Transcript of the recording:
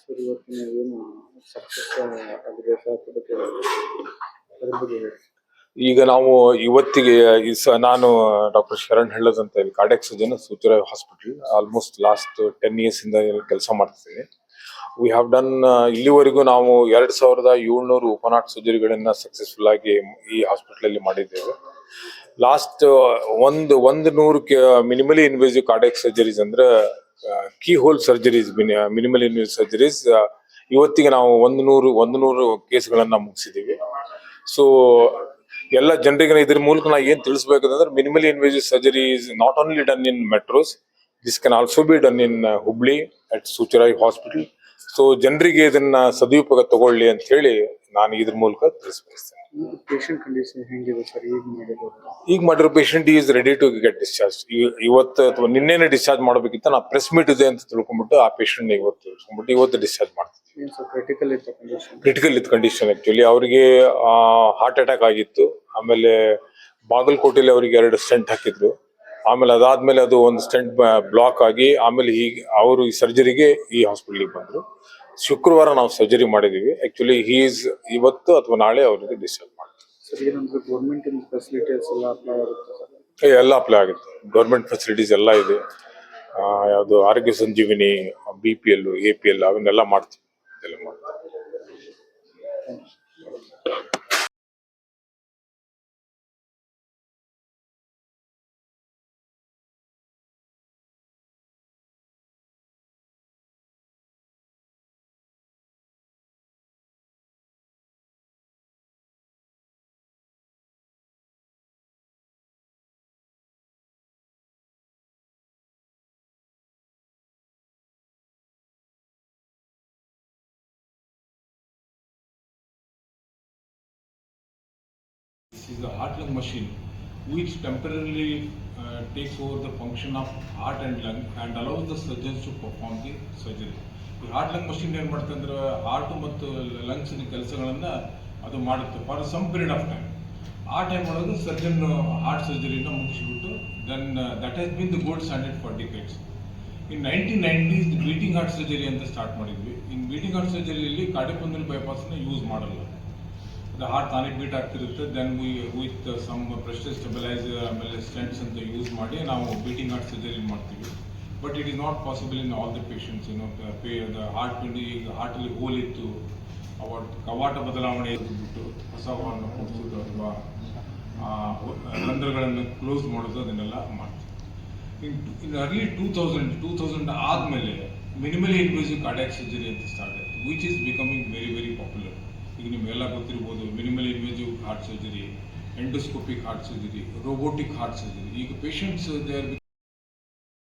Sir ಇವತ್ತಿನ ಏನು success ಆಗಿದೆ ಸರ್ ಅದ್ರ ಬಗ್ಗೆ ಹೇಳಿ. ಈಗ ನಾವು ಇವತ್ತಿಗೆ ನಾನು ಡಾಕ್ಟರ್ ಶರಣ್ ಹೆಳ್ಳದ್ ಅಂತ ಹೇಳಿ cardiac surgeon Suchirayu hospital almost last 10 years ಇಂದ ಕೆಲಸ ಮಾಡ್ತಿದ್ದೀನಿ. ವಿ ಹ್ಯಾವ್ ಡನ್ ಇಲ್ಲಿವರೆಗೂ ನಾವು 2700 ಓಪನ್ ಹಾರ್ಟ್ ಸರ್ಜರಿಗಳನ್ನ ಸಕ್ಸಸ್ಫುಲ್ ಆಗಿ ಈ ಹಾಸ್ಪಿಟಲ್ ಅಲ್ಲಿ ಮಾಡಿದ್ದೇವೆ. Last 100 minimally invasive cardiac surgeries ಅಂದ್ರೆ key hole surgeries minimal invasive surgeries ಇವತ್ತಿಗೆ ನಾವು 100 ಕೇಸ್ಗಳನ್ನ ಮುಗಿಸಿದೀವಿ. ಸೊ ಎಲ್ಲ ಜನರಿಗೆ ಇದ್ರ ಮೂಲಕ ನಾ ಏನ್ ತಿಳಿಸಬೇಕಂದ್ರೆ minimally invasive surgery is not only done in metros, this can also be done in Hubli at Suchirayu hospital. So ಜನರಿಗೆ ಇದನ್ನ ಸದುಪಯೋಗ ತಗೊಳ್ಳಿ ಅಂತ ಹೇಳಿ ನಾನು ಇದ್ರ ಮೂಲಕ ತಿಳಿಸ್ಬಯಸ್ತೇನೆ. ಪೇಷಂಟ್ ಕಂಡೀಷನ್ ಹೆಂಗಿದೆ ಸರ್ ಈಗ ಮಾಡಿರೋ patient is ready to get discharge. ಇವತ್ತು ಅಥವಾ ನಿನ್ನೆನೆ ಡಿಸ್ಚಾರ್ಜ್ ಮಾಡಬೇಕಿತ್ತ, ನಾ ಪ್ರೆಸ್ ಮೀಟ್ ಇದೆ ಅಂತ ತಿಳ್ಕೊಂಡ್ಬಿಟ್ಟು ಆ ಪೇಷಂಟ್ ಇವತ್ತು ಡಿಸ್ಚಾರ್ಜ್ ಮಾಡ್ತೀವಿ. ಕ್ರಿಟಿಕಲ್ ಇತ್ತು ಕಂಡೀಷನ್. ಆಕ್ಚುಲಿ ಅವರಿಗೆ ಹಾರ್ಟ್ ಅಟ್ಯಾಕ್ ಆಗಿತ್ತು. ಆಮೇಲೆ ಬಾಗಲಕೋಟೆಯಲ್ಲಿ ಅವರಿಗೆ 2 ಸ್ಟೆಂಟ್ ಹಾಕಿದ್ರು. ಆಮೇಲೆ ಅದಾದ್ಮೇಲೆ ಅದು ಒಂದು ಸ್ಟೆಂಟ್ ಬ್ಲಾಕ್ ಆಗಿ ಆಮೇಲೆ ಅವರು ಈ ಸರ್ಜರಿಗೆ ಈ ಹಾಸ್ಪಿಟಲ್ಗೆ ಬಂದ್ರು. ಶುಕ್ರವಾರ ನಾವು ಸರ್ಜರಿ ಮಾಡಿದೀವಿ. ಆಕ್ಚುಲಿ ಇವತ್ತು ಅಥವಾ ನಾಳೆ ಅವರಿಗೆ ಡಿಸ್ಚಾರ್ಜ್ ಮಾಡ್ತೀವಿ. ಎಲ್ಲ ಅಪ್ಲೈ ಆಗುತ್ತೆ. ಗೌರ್ಮೆಂಟ್ ಫೆಸಿಲಿಟೀಸ್ ಎಲ್ಲ ಇದೆ. ಯಾವುದು ಆರೋಗ್ಯ ಸಂಜೀವಿನಿ, BPL, APL ಅವನ್ನೆಲ್ಲ ಮಾಡ್ತೀವಿ. This is a heart-lung machine which temporarily takes over the function of heart and lung and allows the surgeons to perform the surgery. The heart-lung machine ಏನು ಮಾಡುತ್ತೆ ಅಂದ್ರೆ ಹಾರ್ಟ್ ಮತ್ತು ಲಂಗ್ಸ್ ಕೆಲಸಗಳನ್ನ ಅದು ಮಾಡುತ್ತೆ for some period of time. ಆ time ಒಳಗೆ surgeon heart ಸರ್ಜರಿನ ಮುಗಿಸಿಬಿಟ್ಟು then that has been the gold standard for decades. In 1990s beating heart surgery ಅಂತ ಸ್ಟಾರ್ಟ್ ಮಾಡಿದ್ವಿ. ಇನ್ ಬೀಟಿಂಗ್ ಹಾರ್ಟ್ ಸರ್ಜರಿಯಲ್ಲಿ ಕಾರ್ಡಿಯೋಪಲ್ಮನರಿ ಬೈಪಾಸ್ನ ಯೂಸ್ ಮಾಡಲ್ಲ. The heart ತಾನೇ ಬೀಟ್ ಆಗ್ತಿರುತ್ತೆ. Then with some pressure stabiliser ಆಮೇಲೆ ಸ್ಟೆಂಟ್ಸ್ ಅಂತ ಯೂಸ್ ಮಾಡಿ ನಾವು ಬೀಟಿಂಗ್ ಹಾರ್ಟ್ ಸರ್ಜರಿ ಮಾಡ್ತೀವಿ. But it is not possible in all the patients. The heart ಈಗ ಹಾರ್ಟಲ್ಲಿ ಹೋಲ್ ಇತ್ತು, ಕವಾಟ ಬದಲಾವಣೆ ಬಿಟ್ಟು ಹೊಸ ವಾಲ್ನ ಕೊಡಿಸೋದು ಅಥವಾ ರಂಧ್ರಗಳನ್ನು ಕ್ಲೋಸ್ ಮಾಡೋದು ಅದನ್ನೆಲ್ಲ ಮಾಡ್ತೀವಿ. ಇನ್ ಅರ್ಲಿ 2000 ಆದಮೇಲೆ ಮಿನಿಮಲಿ ಇನ್ವೇಸಿವ್ ಕಾರ್ಡಿಯಾಕ್ ಸರ್ಜರಿ ಅಂತ ಸ್ಟಾರ್ಟ್ ಆಯಿತು, which is becoming very popular. ಈಗ ನಿಮಗೆಲ್ಲ ಗೊತ್ತಿರ್ಬೋದು minimal invasive heart surgery, endoscopic heart surgery, robotic heart surgery. ಈಗ ಪೇಷಂಟ್ಸ್ ದೇ ಆರ್